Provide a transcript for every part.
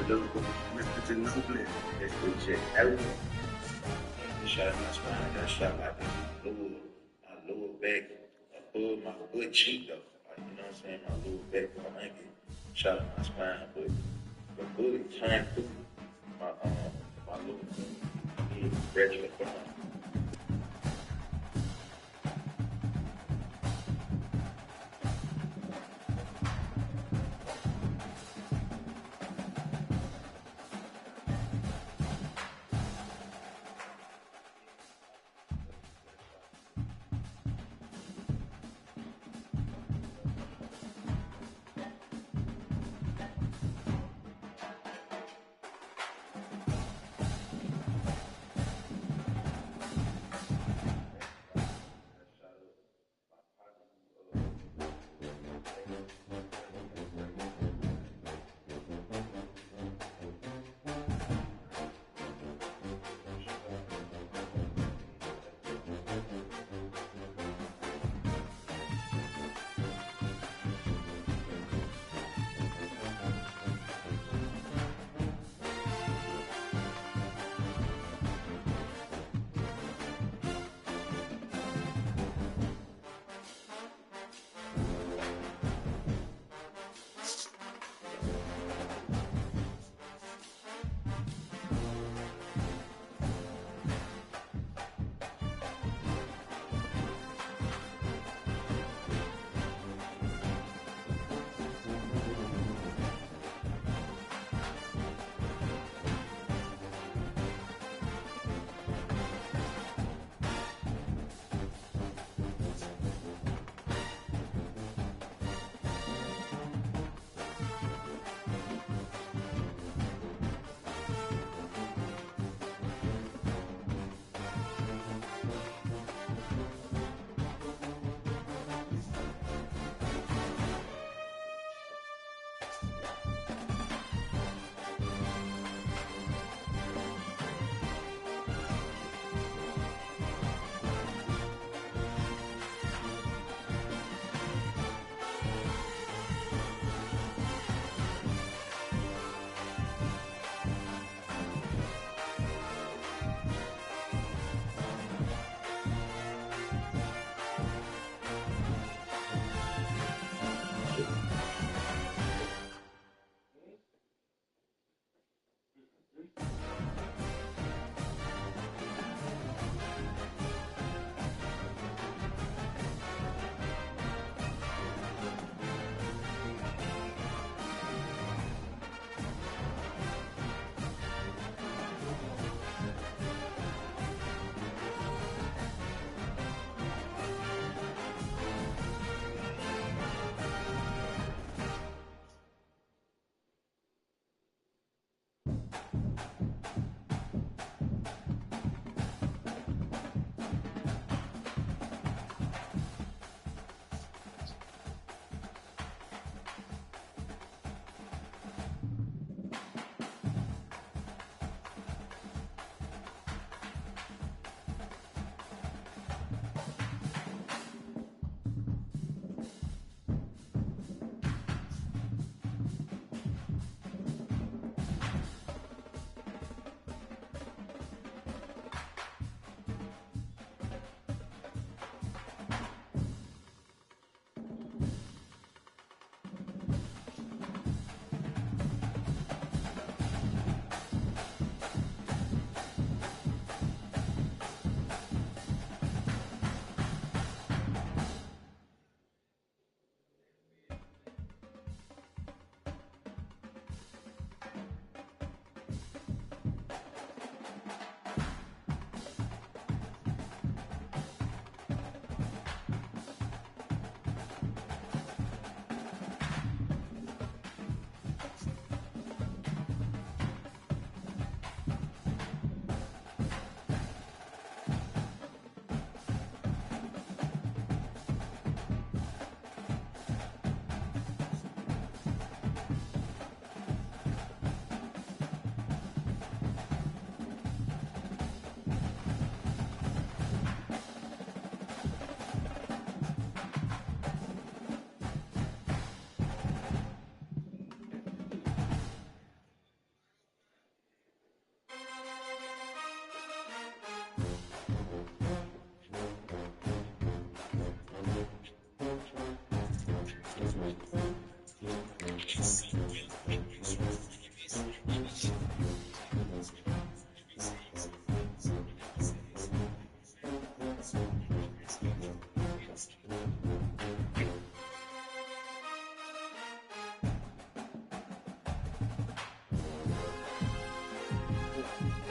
little Mr. Ginobili. It's legit. Everyone. The shot in my spine. I got shot like my lower back, above my butt cheek though. Like, you know what I'm saying? My lower back, my ankle, shot in my spine, but the bullet came through my lower regular bone.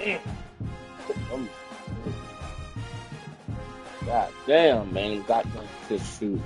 I'm, God damn, man. Got to shoot.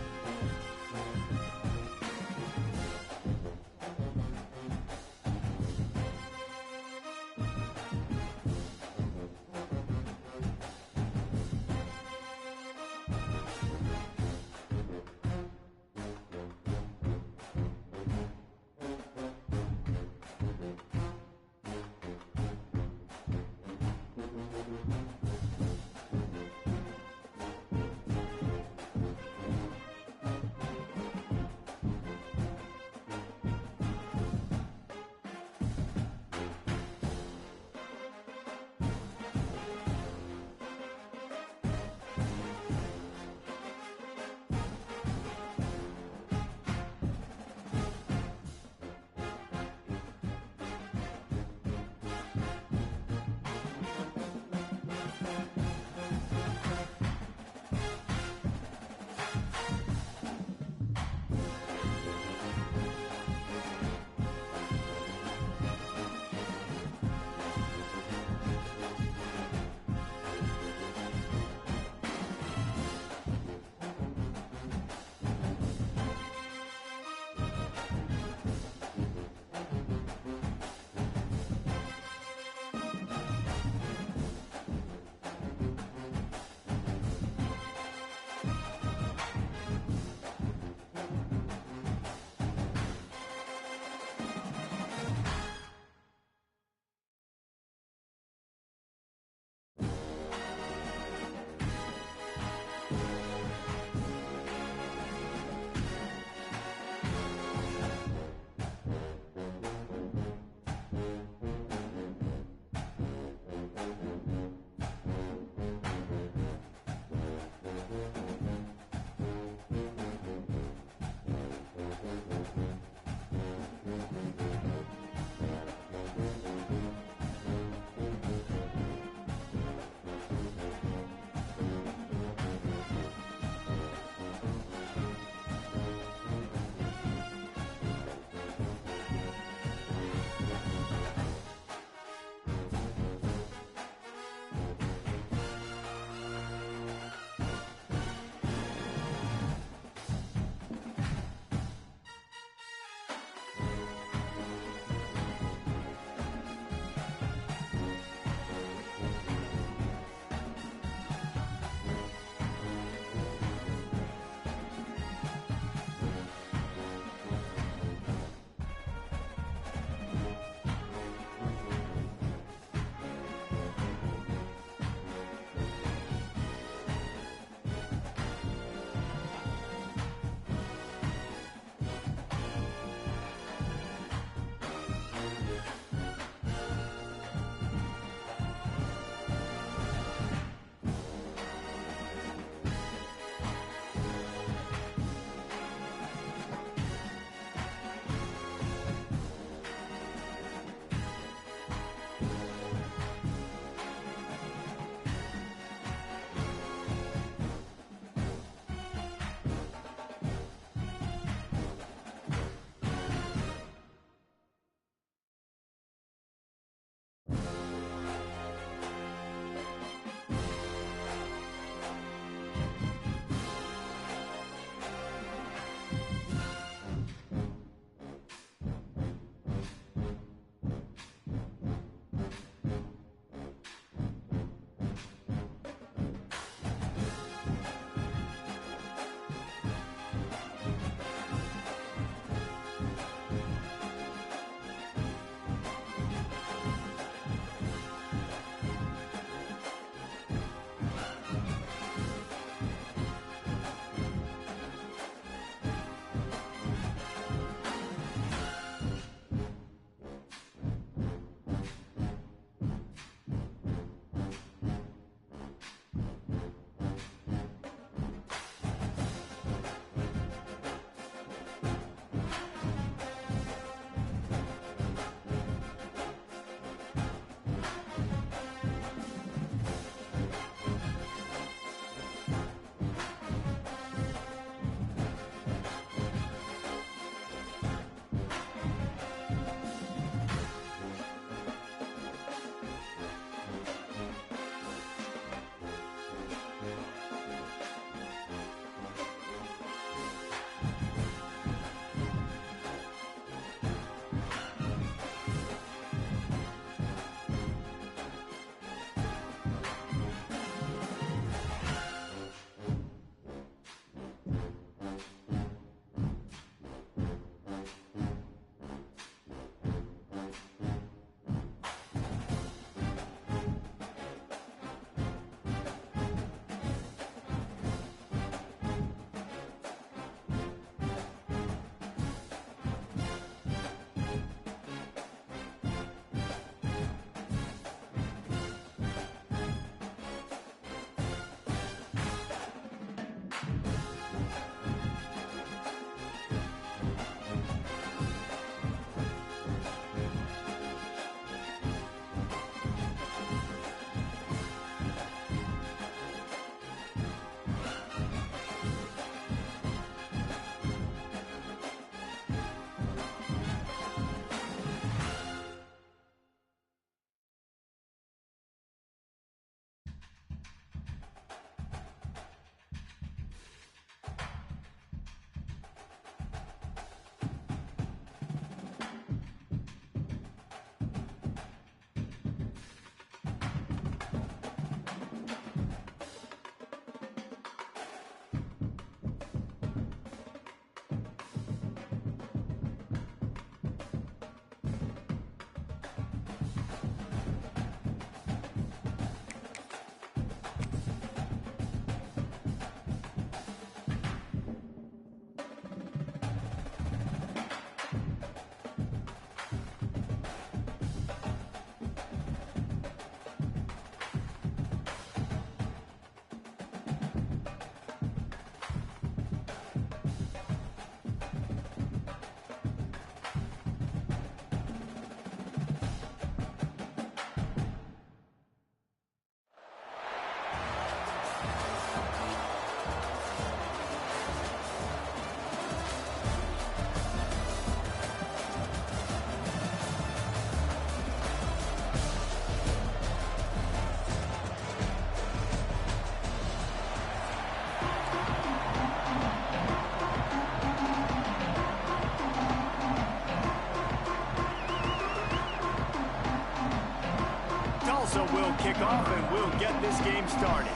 this game started.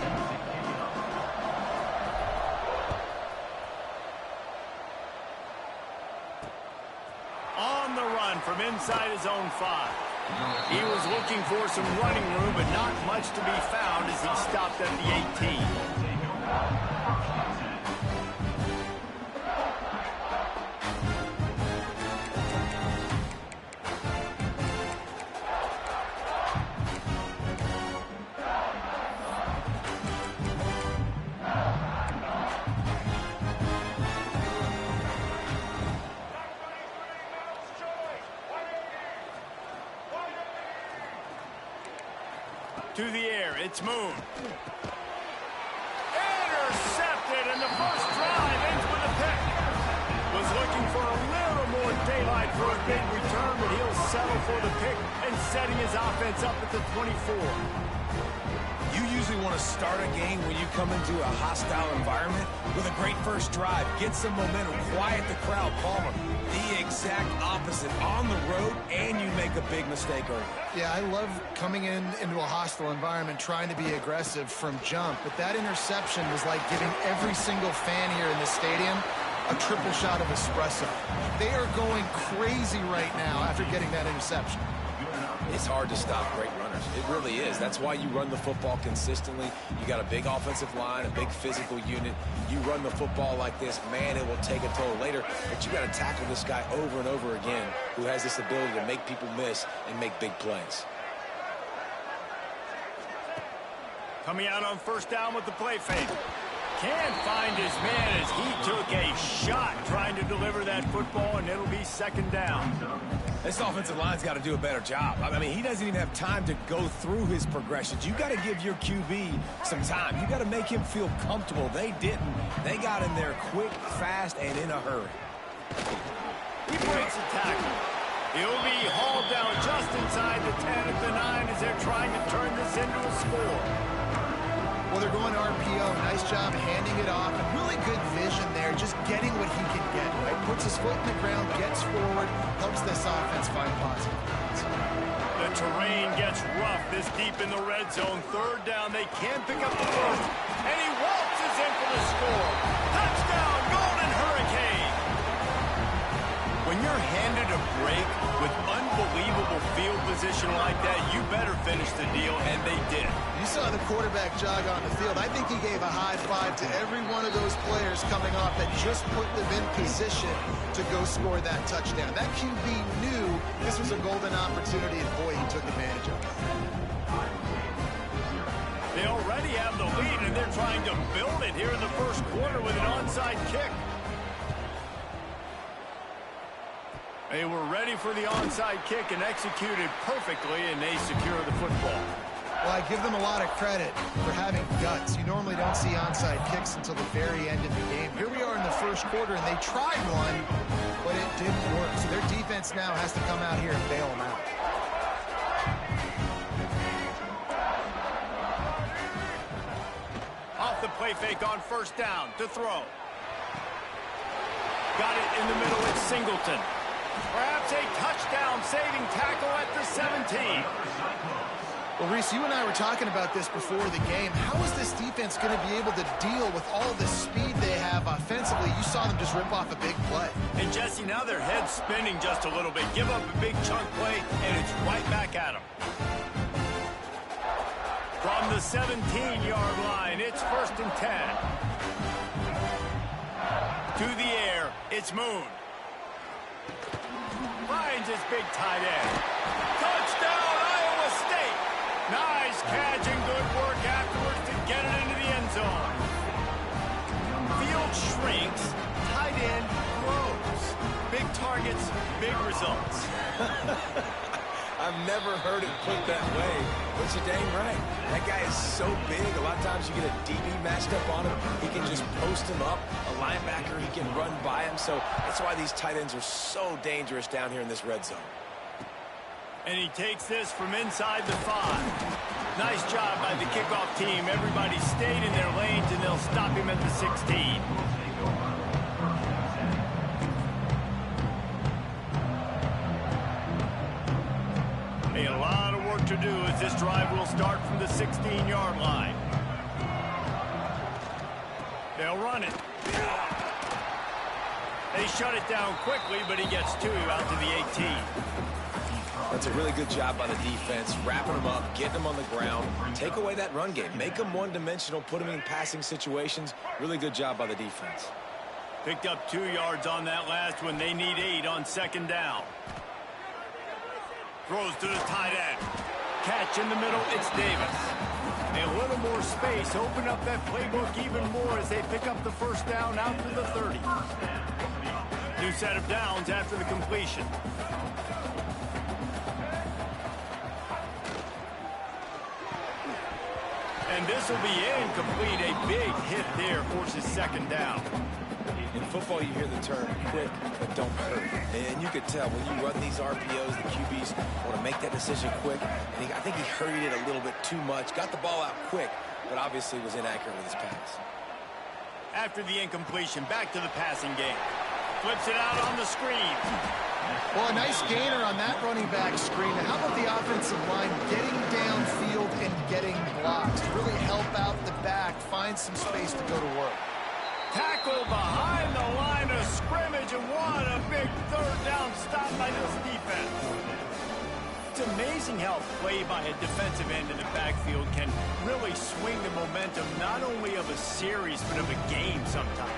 On the run from inside his own 5. He was looking for some running room, but not much to be found as he stopped at the 18. To the air, it's Moon. Intercepted, and the first drive ends with a pick. Was looking for a little more daylight for a big return, but he'll settle for the pick and setting his offense up at the 24. You usually want to start a game when you come into a hostile environment with a great first drive. Get some momentum, quiet the crowd, Palmer. The exact opposite on the road, and you make a big mistake early. Yeah, I love coming into a hostile environment, trying to be aggressive from jump, but that interception was like giving every single fan here in the stadium a triple shot of espresso. They are going crazy right now after getting that interception. It's hard to stop great runners. It really is. That's why you run the football consistently. You got a big offensive line, a big physical unit. You run the football like this, man, it will take a toll later. But you got to tackle this guy over and over again who has this ability to make people miss and make big plays. Coming out on first down with the play fake. Can't find his man as he took a shot trying to deliver that football, and it'll be second down. This offensive line's got to do a better job. I mean, he doesn't even have time to go through his progressions. You got to give your QB some time. You got to make him feel comfortable. They didn't. They got in there quick, fast, and in a hurry. He breaks a tackle. He'll be hauled down just inside the 10 at the 9 as they're trying to turn this into a score. Well, they're going RPO. Nice job handing it off. And really good vision there, just getting what he can get. Right? Puts his foot in the ground, gets forward, helps this offense find positive points. The terrain gets rough this deep in the red zone. Third down, they can't pick up the first. And he waltzes in for the score. Touchdown, Golden Hurricane! When you're handed a break with unbelievable field position like that, you better finish the deal, and they did. You saw the quarterback jog on the field. I think he gave a high five to every one of those players coming off that just put them in position to go score that touchdown. That QB knew this was a golden opportunity, and boy, he took advantage of it. They already have the lead, and they're trying to build it here in the first quarter with an onside kick. They were ready for the onside kick and executed perfectly, and they secure the football. Well, I give them a lot of credit for having guts. You normally don't see onside kicks until the very end of the game. Here we are in the first quarter, and they tried one, but it didn't work. So their defense now has to come out here and bail them out. Off the play fake on first down to throw. Got it in the middle, it's Singleton. Perhaps a touchdown-saving tackle at the 17. Well, Reese, you and I were talking about this before the game. How is this defense going to be able to deal with all the speed they have offensively? You saw them just rip off a big play. And, Jesse, now their head's spinning just a little bit. Give up a big chunk play, and it's right back at them. From the 17-yard line, it's first and 10. To the air, it's Moon. Finds his big tight end. Touchdown, Iowa State! Nice catch and good work afterwards to get it into the end zone. Field shrinks, tight end grows. Big targets, big results. I've never heard it put that way, but you're dang right. That guy is so big. A lot of times you get a DB matched up on him. He can just post him up. A linebacker, he can run by him. So that's why these tight ends are so dangerous down here in this red zone. And he takes this from inside the 5. Nice job by the kickoff team. Everybody stayed in their lanes, and they'll stop him at the 16. A lot of work to do as this drive will start from the 16-yard line. They'll run it. They shut it down quickly, but he gets 2 out to the 18. That's a really good job by the defense, wrapping them up, getting them on the ground. Take away that run game. Make them one-dimensional, put them in passing situations. Really good job by the defense. Picked up 2 yards on that last one. They need 8 on 2nd down. Throws to the tight end. Catch in the middle, it's Davis. A little more space, open up that playbook even more as they pick up the 1st down out to the 30. New set of downs after the completion. And this will be incomplete. A big hit there forces 2nd down. In football, you hear the term quick, but don't hurt. And you could tell when you run these RPOs, the QBs want to make that decision quick. And I think he hurried it a little bit too much. Got the ball out quick, but obviously was inaccurate with his pass. After the incompletion, back to the passing game. Flips it out on the screen. Well, a nice gainer on that running back screen. Now, how about the offensive line getting downfield and getting blocks to really help out the back, find some space to go to work? Tackle behind the line of scrimmage, and what a big 3rd down stop by this defense. It's amazing how play by a defensive end in the backfield can really swing the momentum not only of a series but of a game sometimes.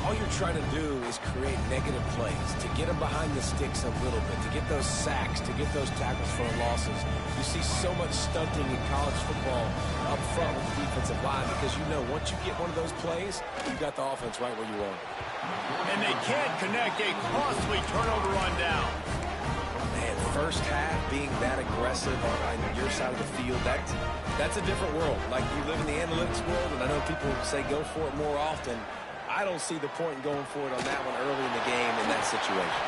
All you're trying to do is create negative plays, to get them behind the sticks a little bit, to get those sacks, to get those tackles for losses. You see so much stunting in college football up front with the defensive line because you know once you get one of those plays, you got the offense right where you want it. And they can't connect a costly turnover on down. Man, 1st half being that aggressive on your side of the field, that's a different world. Like you live in the analytics world, and I know people say go for it more often. I don't see the point in going for it on that one early in the game in that situation.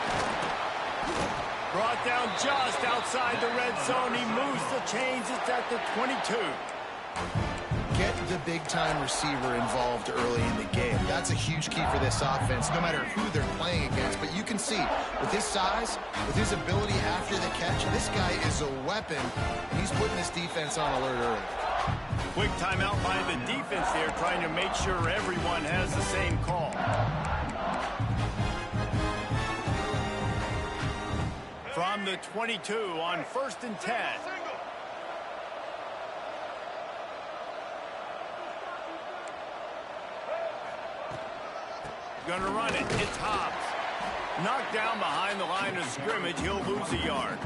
Brought down just outside the red zone. He moves the chains. It's at the 22. Get the big-time receiver involved early in the game. That's a huge key for this offense, no matter who they're playing against. But you can see, with his size, with his ability after the catch, this guy is a weapon, and he's putting this defense on alert early. Quick timeout by the defense there, trying to make sure everyone has the same call. From the 22 on 1st and 10. Gonna run it. It's Hobbs. Knocked down behind the line of scrimmage. He'll lose a yard.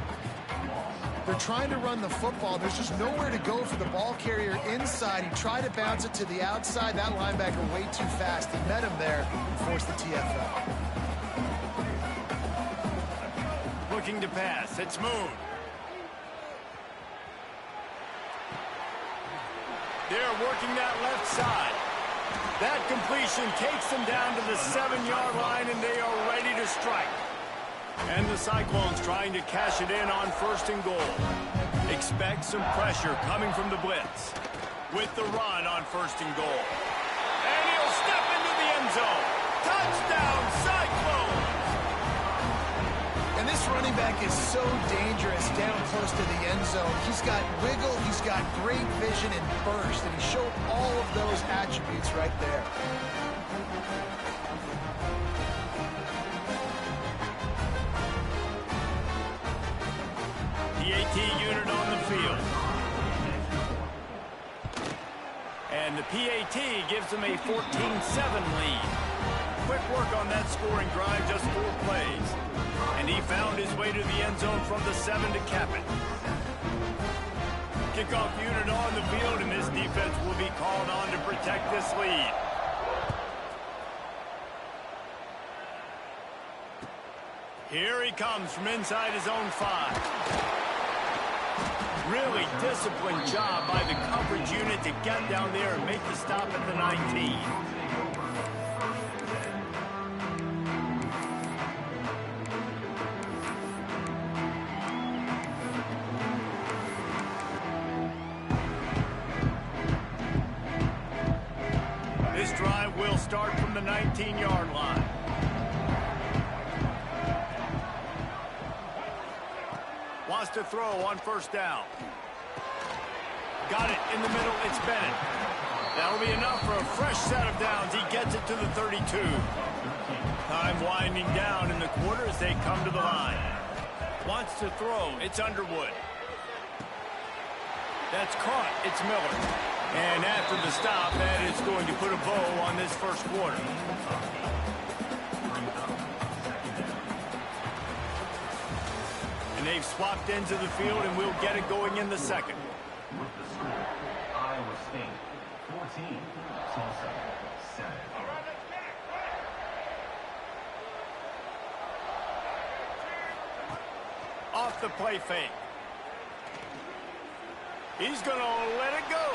They're trying to run the football. There's just nowhere to go for the ball carrier inside. He tried to bounce it to the outside. That linebacker way too fast. He met him there and forced the TFL. Looking to pass. It's Moon. They're working that left side. That completion takes them down to the 7-yard line, and they are ready to strike. And the Cyclones trying to cash it in on 1st and goal. Expect some pressure coming from the blitz. With the run on 1st and goal. And he'll step into the end zone. Touchdown, Cyclones! And this running back is so dangerous down close to the end zone. He's got wiggle, he's got great vision and burst, and he showed all of those attributes right there. PAT unit on the field. And the PAT gives them a 14-7 lead. Quick work on that scoring drive, just 4 plays. And he found his way to the end zone from the 7 to cap it. Kickoff unit on the field, and this defense will be called on to protect this lead. Here he comes from inside his own 5. Really disciplined job by the coverage unit to get down there and make the stop at the 19. This drive will start from the 19-yard line. Wants to throw on 1st down. Got it in the middle. It's Bennett. That'll be enough for a fresh set of downs. He gets it to the 32. Time winding down in the quarter as they come to the line. Wants to throw. It's Underwood. That's caught. It's Miller. And after the stop, that is going to put a bow on this first quarter. And they've swapped into the field, and we'll get it going in the second. With the score, Iowa State 14, Tulsa 7. Off the play fake. He's going to let it go.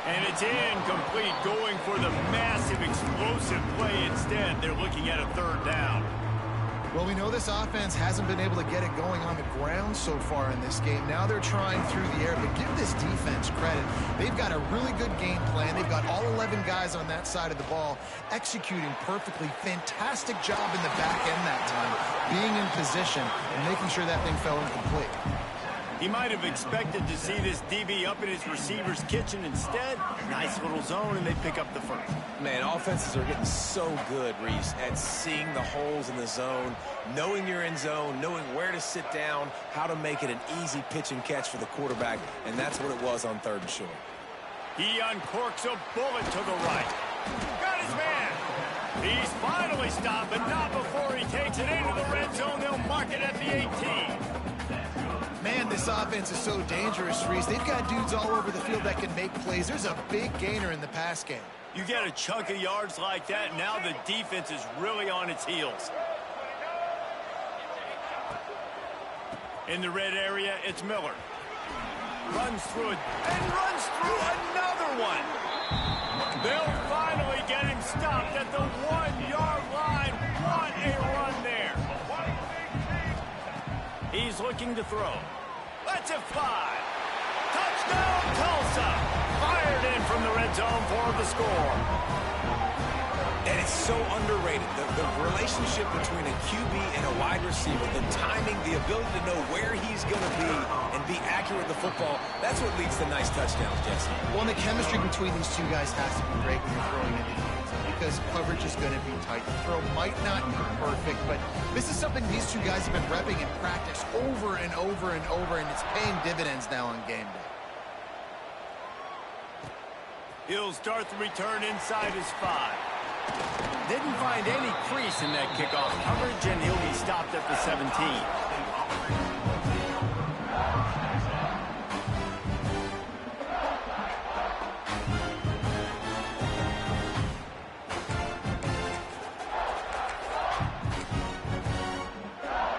And it's incomplete, going for the massive explosive play instead. They're looking at a third down. Well, we know this offense hasn't been able to get it going on the ground so far in this game. Now they're trying through the air, but give this defense credit. They've got a really good game plan. They've got all 11 guys on that side of the ball executing perfectly. Fantastic job in the back end that time, being in position and making sure that thing fell incomplete. He might have expected to see this DB up in his receiver's kitchen. Instead, nice little zone, and they pick up the first. Man, offenses are getting so good, Reese, at seeing the holes in the zone, knowing you're in zone, knowing where to sit down, how to make it an easy pitch and catch for the quarterback, and that's what it was on 3rd and short. He uncorks a bullet to the right. Got his man. He's finally stopped, but not before he takes it into the red zone. They'll mark it at the 18. Man, this offense is so dangerous, Reese. They've got dudes all over the field that can make plays. There's a big gainer in the pass game. You get a chunk of yards like that, now the defense is really on its heels. In the red area, it's Miller. Runs through it, and runs through another one. They'll finally get him stopped at the 1-yard line. What a run there. He's looking to throw. Let's it fly. Touchdown, Tulsa. Fired in from the red zone for the score. And it's so underrated. The relationship between a QB and a wide receiver, the timing, the ability to know where he's going to be and be accurate with the football, that's what leads to nice touchdowns, Jesse. Well, and the chemistry between these two guys has to be great when you're throwing into the end zone because coverage is going to be tight. The throw might not be perfect, but this is something these two guys have been repping in practice over and over and over, and it's paying dividends now on game day. He'll start the return inside his 5. Didn't find any crease in that kickoff coverage, and he'll be stopped at the 17.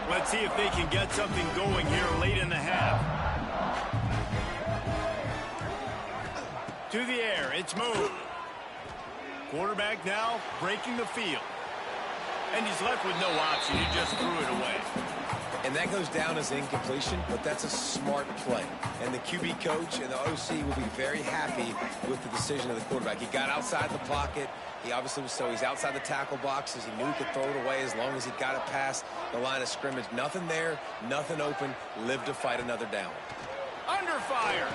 Let's see if they can get something going here late in the half. To the air, it's moved. Quarterback now breaking the field. And he's left with no option. He just threw it away. And that goes down as incompletion, but that's a smart play. And the QB coach and the OC will be very happy with the decision of the quarterback. He got outside the pocket. He obviously was he's outside the tackle boxes. He knew he could throw it away as long as he got it past the line of scrimmage. Nothing there, nothing open. Live to fight another down. Under fire.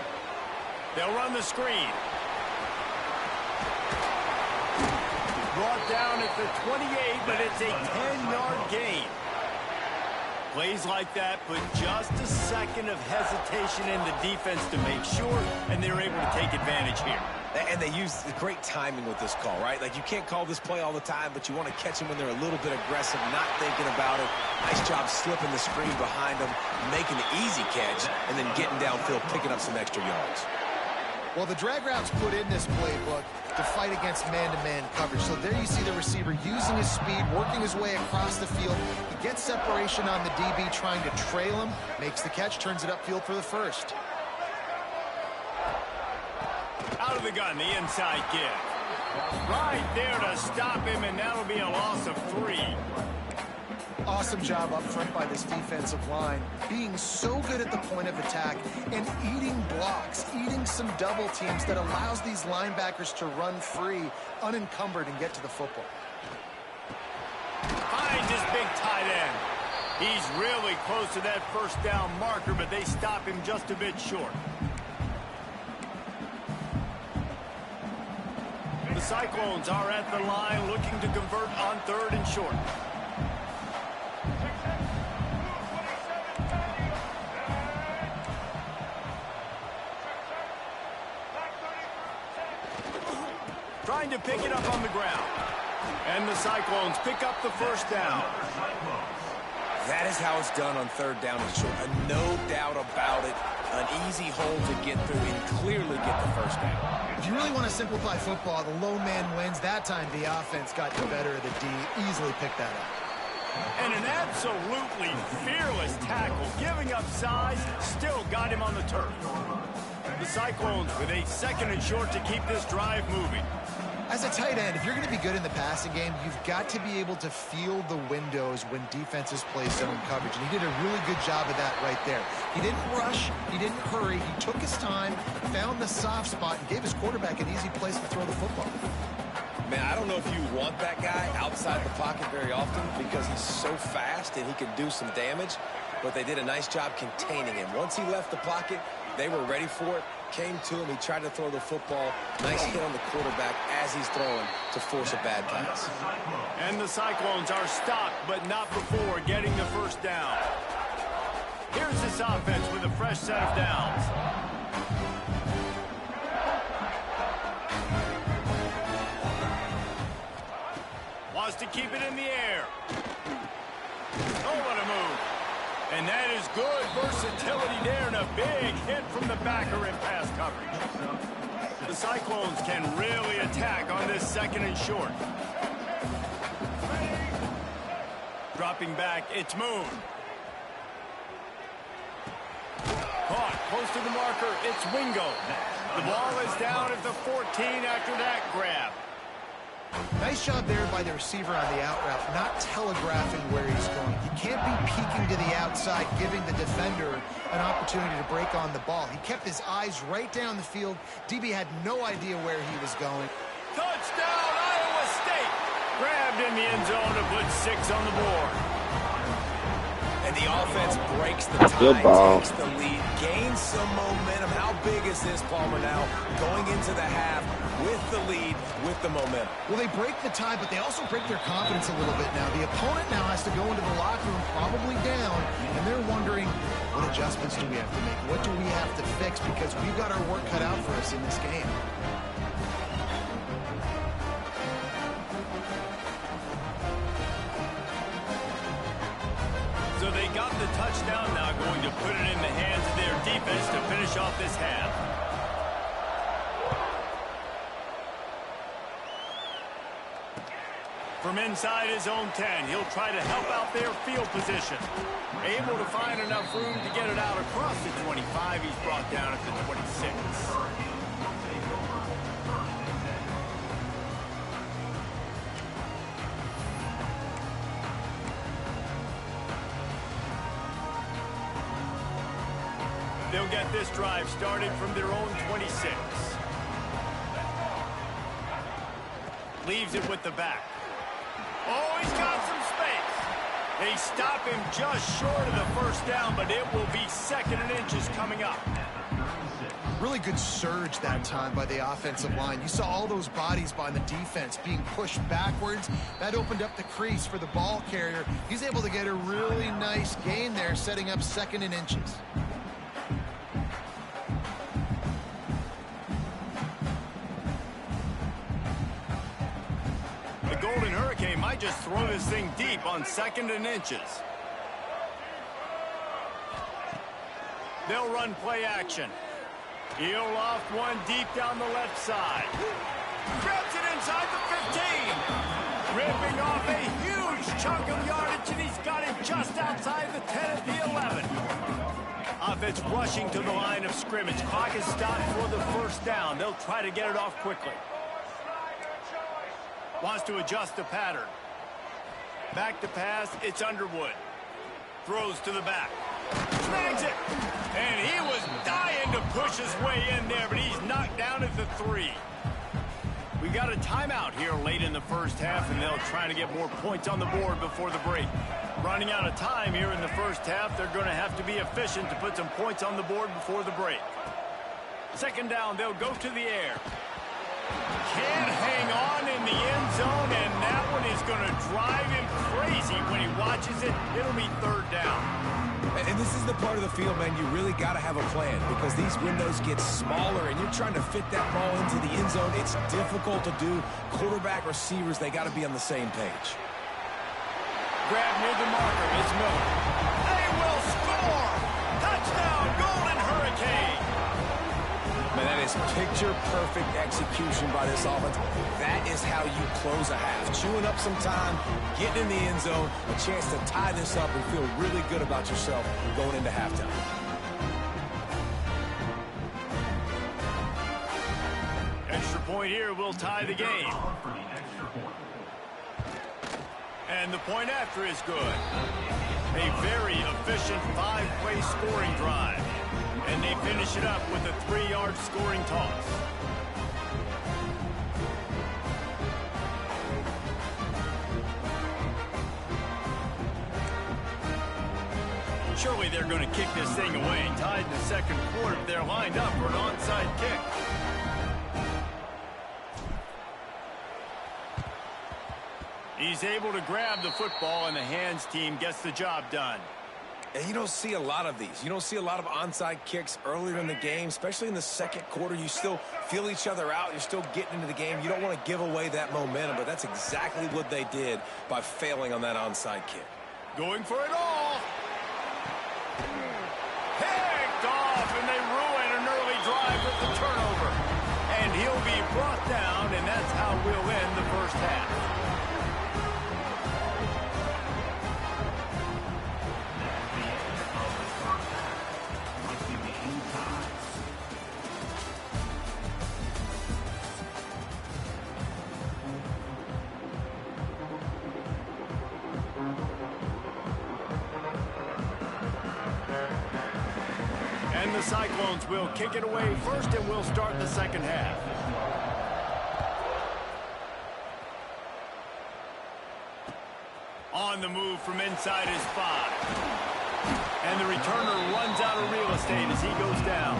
They'll run the screen. Brought down at the 28, but it's a 10-yard gain. Plays like that put just a second of hesitation in the defense to make sure, and they're able to take advantage here. And they use great timing with this call, right? Like, you can't call this play all the time, but you want to catch them when they're a little bit aggressive, not thinking about it. Nice job slipping the screen behind them, making the easy catch, and then getting downfield, picking up some extra yards. Well, the drag routes put in this playbook to fight against man-to-man coverage. So there you see the receiver using his speed, working his way across the field. He gets separation on the DB, trying to trail him, makes the catch, turns it upfield for the first. Out of the gun, the inside give. Right there to stop him, and that'll be a loss of 3. Awesome job up front by this defensive line, being so good at the point of attack and eating blocks, eating some double teams that allows these linebackers to run free, unencumbered, and get to the football. Finds his big tight end. He's really close to that first down marker, but they stop him just a bit short. Cyclones are at the line looking to convert on 3rd and short. Trying to pick it up on the ground. And the Cyclones pick up the first down. That is how it's done on 3rd down and short. No doubt about it. An easy hole to get through and clearly get the first down. If you really want to simplify football, the low man wins. That time the offense got the better of the D. Easily picked that up. And an absolutely fearless tackle, giving up size, still got him on the turf. The Cyclones with a 2nd and short to keep this drive moving. As a tight end, if you're going to be good in the passing game, you've got to be able to feel the windows when defenses play zone coverage. And he did a really good job of that right there. He didn't rush. He didn't hurry. He took his time, found the soft spot, and gave his quarterback an easy place to throw the football. Man, I don't know if you want that guy outside the pocket very often because he's so fast and he can do some damage, but they did a nice job containing him. Once he left the pocket, they were ready for it, came to him, he tried to throw the football. Nice hit on the quarterback as he's throwing to force a bad pass. And the Cyclones are stopped, but not before getting the first down. Here's this offense with a fresh set of downs. Wants to keep it in the air. Oh, what a move. And that is good versatility there and a big hit from the backer in pass coverage. The Cyclones can really attack on this 2nd and short. Dropping back, it's Moon. Caught close to the marker, it's Wingo. The ball is down at the 14 after that grab. Nice job there by the receiver on the out route, not telegraphing where he's going. He can't be peeking to the outside, giving the defender an opportunity to break on the ball. He kept his eyes right down the field. DB had no idea where he was going. Touchdown, Iowa State! Grabbed in the end zone to put 6 on the board. And the offense breaks the tie, takes the lead, gains some momentum. How big is this, Palmer, now going into the half with the lead, with the momentum? Well, they break the tie, but they also break their confidence a little bit now. The opponent now has to go into the locker room probably down, and they're wondering, what adjustments do we have to make? What do we have to fix? Because we've got our work cut out for us in this game. So they got the touchdown, now going to put it in the hands of their defense to finish off this half. From inside his own 10, he'll try to help out their field position. Able to find enough room to get it out across the 25. He's brought down at the 26. They'll get this drive started from their own 26. Leaves it with the back. Oh, he's got some space. They stop him just short of the first down, but it will be 2nd and inches coming up. Really good surge that time by the offensive line. You saw all those bodies by the defense being pushed backwards. That opened up the crease for the ball carrier. He's able to get a really nice gain there, setting up 2nd and inches. Golden Hurricane might just throw this thing deep on 2nd and inches. They'll run play action. He'll loft one deep down the left side. Grabs it inside the 15. Ripping off a huge chunk of yardage, and he's got it just outside the 10 at the 11. Offense rushing to the line of scrimmage. Clock is stopped for the first down. They'll try to get it off quickly. Wants to adjust the pattern. Back to pass, it's Underwood. Throws to the back. Snags it! And he was dying to push his way in there, but he's knocked down at the 3. We've got a timeout here late in the first half, and they'll try to get more points on the board before the break. Running out of time here in the first half, they're going to have to be efficient to put some points on the board before the break. 2nd down, they'll go to the air. Can't hang going to drive him crazy when he watches it. It'll be third down. And this is the part of the field, man, you really got to have a plan because these windows get smaller and you're trying to fit that ball into the end zone. It's difficult to do. Quarterback, receivers, they got to be on the same page. Grab near the marker is Miller. They will score! Touchdown, Golden Hurricane! Man, that is picture-perfect execution by this offense. That is how you close a half. Chewing up some time, getting in the end zone, a chance to tie this up and feel really good about yourself going into halftime. Extra point here will tie the game. And the point after is good. A very efficient 5-play scoring drive. And they finish it up with a 3-yard scoring toss. Surely they're going to kick this thing away. Tied in the second quarter. They're lined up for an onside kick. He's able to grab the football, and the hands team gets the job done. And you don't see a lot of these. You don't see a lot of onside kicks earlier in the game, especially in the second quarter. You still feel each other out. You're still getting into the game. You don't want to give away that momentum, but that's exactly what they did by failing on that onside kick. Going for it all. Picked off, and they ruin an early drive with the turnover. And he'll be brought down, and that's how we'll end the first half. And the Cyclones will kick it away first, and we'll start the second half. On the move from inside his 5. And the returner runs out of real estate as he goes down.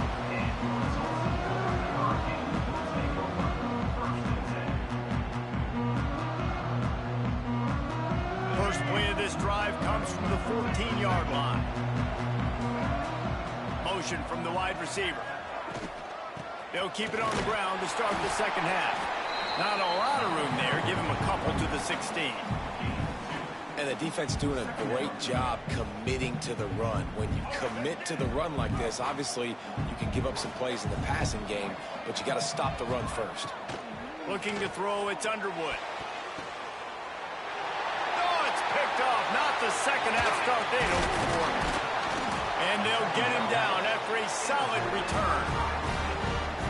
First play of this drive comes from the 14-yard line. Motion from the wide receiver. They'll keep it on the ground to start the second half. Not a lot of room there. Give him a couple to the 16. And the defense doing a great job committing to the run. When you commit to the run like this, obviously you can give up some plays in the passing game, but you got to stop the run first. Looking to throw, it's Underwood. Oh, it's picked off. Not the second half start they'd hoped for. And they'll get him down after a solid return.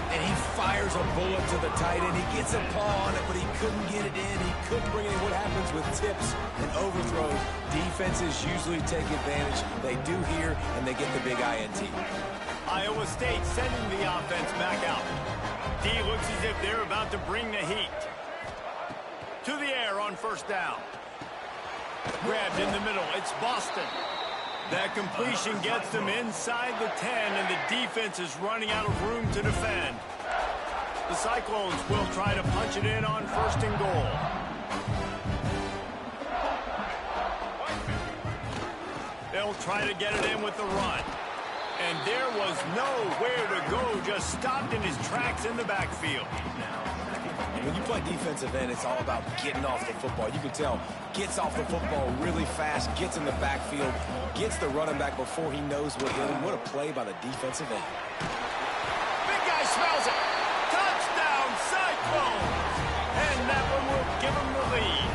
And he fires a bullet to the tight end. He gets a paw on it, but he couldn't get it in. He couldn't bring it in. What happens with tips and overthrows? Defenses usually take advantage. They do here, and they get the big INT. Iowa State sending the offense back out. D looks as if they're about to bring the heat. To the air on first down. Grabbed in the middle. It's Boston. That completion gets them inside the 10, and the defense is running out of room to defend. The Cyclones will try to punch it in on first and goal. They'll try to get it in with the run. And there was nowhere to go, just stopped in his tracks in the backfield. When you play defensive end, it's all about getting off the football. You can tell, gets off the football really fast, gets in the backfield, gets the running back before he knows what hit him. What a play by the defensive end. Big guy smells it. Touchdown, Cyclones. And that one will give him the lead.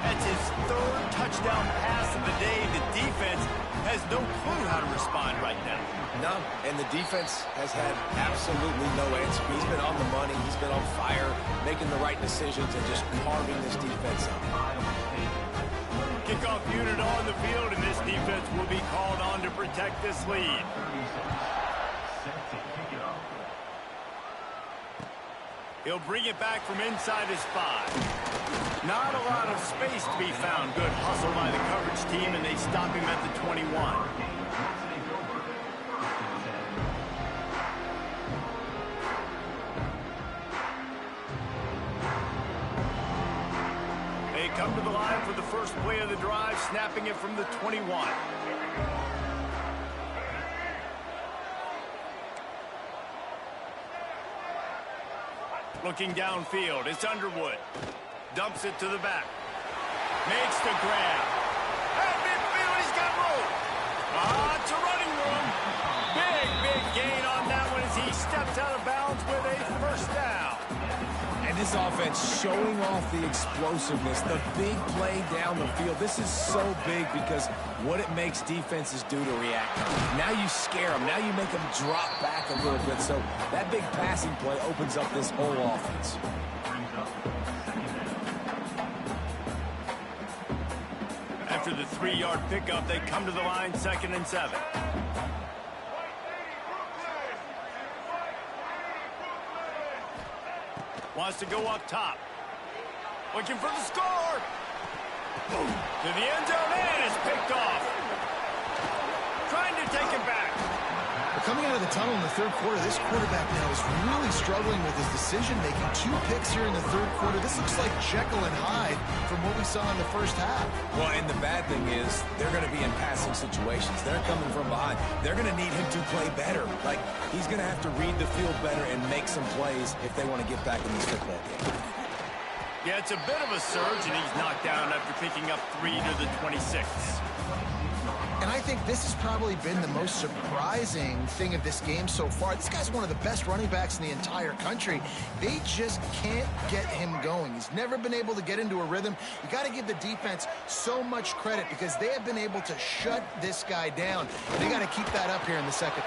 That's his third touchdown pass of the day. The defense has no clue how to respond right now. No, and the defense has had absolutely no answer. He's been on the money. He's been on fire, making the right decisions and just carving this defense up. Kickoff unit on the field, and this defense will be called on to protect this lead. He'll bring it back from inside his 5. Not a lot of space to be found. Good hustle by the coverage team, and they stop him at the 21. come to the line for the first play of the drive, snapping it from the 21. Looking downfield, it's Underwood. Dumps it to the back. Makes the grab. At midfield, he's got room. It's a running room. Big gain on that one as he steps out of bounds with a first down. And this offense showing off the explosiveness, the big play down the field. This is so big because what it makes defenses do to react. Now you scare them. Now you make them drop back a little bit. So that big passing play opens up this whole offense. After the 3-yard pickup, they come to the line 2nd and 7. Wants to go up top. Looking for the score. To the end zone, and it's picked off. Trying to take it back. But coming out of the tunnel in the third quarter, this quarterback now is really struggling with his decision-making. 2 picks here in the third quarter. This looks like Jekyll and Hyde from what we saw in the first half. Well, and the bad thing is they're going to be in passing situations. They're coming from behind. They're going to need him to play better. Like, he's going to have to read the field better and make some plays if they want to get back in this football game. Yeah, it's a bit of a surge, and he's knocked down after picking up 3 to the 26. And I think this has probably been the most surprising thing of this game so far. This guy's one of the best running backs in the entire country. They just can't get him going. He's never been able to get into a rhythm. You got to give the defense so much credit because they have been able to shut this guy down. They got to keep that up here in the second.